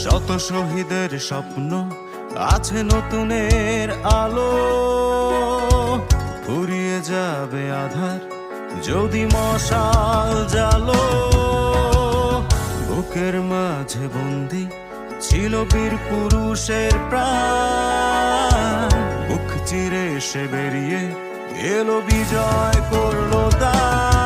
শত শহীদের স্বপ্ন আছে নতুনের আলো, ফুরিয়ে যাবে আধার যদি মশাল জ্বালো। বুকের মাঝে বন্দি ছিল বীর পুরুষের প্রাণ, বুক চিরে সে বেরিয়ে এলো, বিজয় করলো দান।